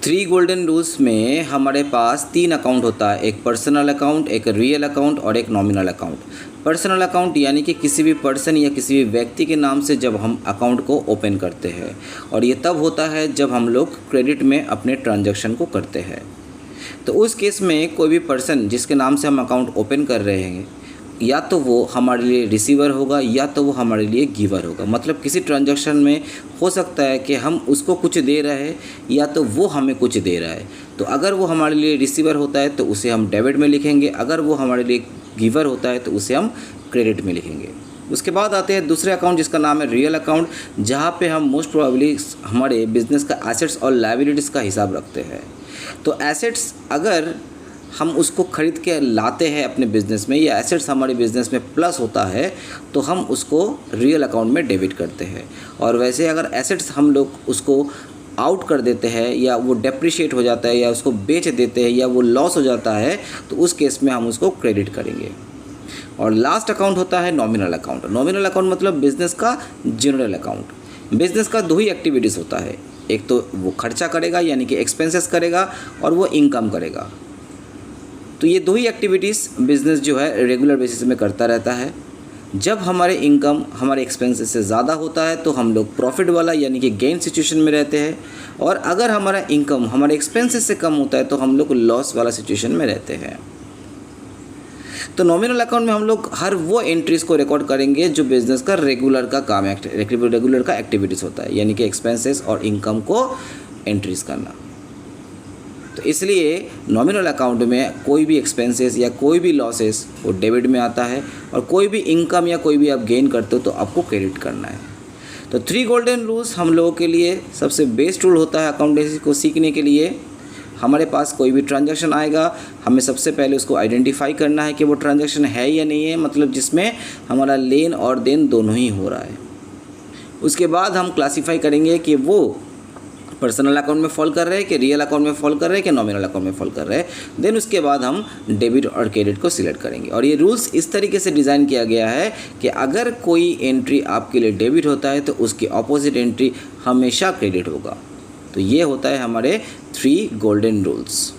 Three golden rules में हमारे पास 3 account होता है, एक पर्सनल अकाउंट, एक रियल अकाउंट और एक नॉमिनल अकाउंट। पर्सनल अकाउंट यानी कि किसी भी पर्सन या किसी भी व्यक्ति के नाम से जब हम अकाउंट को ओपन करते हैं, और ये तब होता है जब हम लोग क्रेडिट में अपने ट्रांजैक्शन को करते हैं। तो उस केस में कोई भी पर्सन जिसके नाम से हम अकाउंट ओपन कर रहे हैं, या तो वो हमारे लिए रिसीवर होगा या तो वो हमारे लिए गिवर होगा। मतलब किसी ट्रांजैक्शन में हो सकता है कि हम उसको कुछ दे रहे हैं या तो वो हमें कुछ दे रहा है। तो अगर वो हमारे लिए रिसीवर होता है तो उसे हम डेबिट में लिखेंगे, अगर वो हमारे लिए गिवर होता है तो उसे हम क्रेडिट में लिखेंगे। उसके बाद आते हैं दूसरे अकाउंट जिसका नाम है रियल अकाउंट, जहाँ पे हम मोस्ट प्रोबेबली हमारे बिजनेस का एसेट्स और लायबिलिटीज़ का हिसाब रखते हैं। तो एसेट्स अगर हम उसको खरीद के लाते हैं अपने बिज़नेस में, या एसेट्स हमारे बिज़नेस में प्लस होता है, तो हम उसको रियल अकाउंट में डेबिट करते हैं। और वैसे अगर एसेट्स हम लोग उसको आउट कर देते हैं, या वो डेप्रिशिएट हो जाता है, या उसको बेच देते हैं, या वो लॉस हो जाता है, तो उस केस में हम उसको क्रेडिट करेंगे। और लास्ट अकाउंट होता है नॉमिनल अकाउंट। नॉमिनल अकाउंट मतलब बिज़नेस का जनरल अकाउंट। बिज़नेस का 2 ही एक्टिविटीज़ होता है, एक तो वो खर्चा करेगा यानी कि एक्सपेंसेस करेगा, और वो इनकम करेगा। तो ये 2 ही एक्टिविटीज़ बिज़नेस जो है रेगुलर बेसिस में करता रहता है। जब हमारे इनकम हमारे एक्सपेंसेस से ज़्यादा होता है तो हम लोग प्रॉफिट वाला यानी कि गेन सिचुएशन में रहते हैं, और अगर हमारा इनकम हमारे एक्सपेंसेस से कम होता है तो हम लोग लॉस वाला सिचुएशन में रहते हैं। तो नॉमिनल अकाउंट में हम लोग हर वो एंट्रीज़ को रिकॉर्ड करेंगे जो बिज़नेस का रेगुलर का काम है, रेगुलर का एक्टिविटीज़ होता है, यानी कि एक्सपेंसेस और इनकम को एंट्रीज़ करना। तो इसलिए नॉमिनल अकाउंट में कोई भी एक्सपेंसेस या कोई भी लॉसेस वो डेबिट में आता है, और कोई भी इनकम या कोई भी आप गेन करते हो तो आपको क्रेडिट करना है। तो 3 गोल्डन रूल्स हम लोगों के लिए सबसे बेस्ट रूल होता है अकाउंटेंसी को सीखने के लिए। हमारे पास कोई भी ट्रांजैक्शन आएगा, हमें सबसे पहले उसको आइडेंटिफाई करना है कि वो ट्रांजैक्शन है या नहीं है, मतलब जिसमें हमारा लेन और देन दोनों ही हो रहा है। उसके बाद हम क्लासीफाई करेंगे कि वो पर्सनल अकाउंट में फॉल कर रहे हैं, कि रियल अकाउंट में फॉल कर रहे हैं, कि नॉमिनल अकाउंट में फॉल कर रहे हैं। देन उसके बाद हम डेबिट और क्रेडिट को सिलेक्ट करेंगे। और ये रूल्स इस तरीके से डिज़ाइन किया गया है कि अगर कोई एंट्री आपके लिए डेबिट होता है तो उसकी ऑपोजिट एंट्री हमेशा क्रेडिट होगा। तो ये होता है हमारे 3 गोल्डन रूल्स।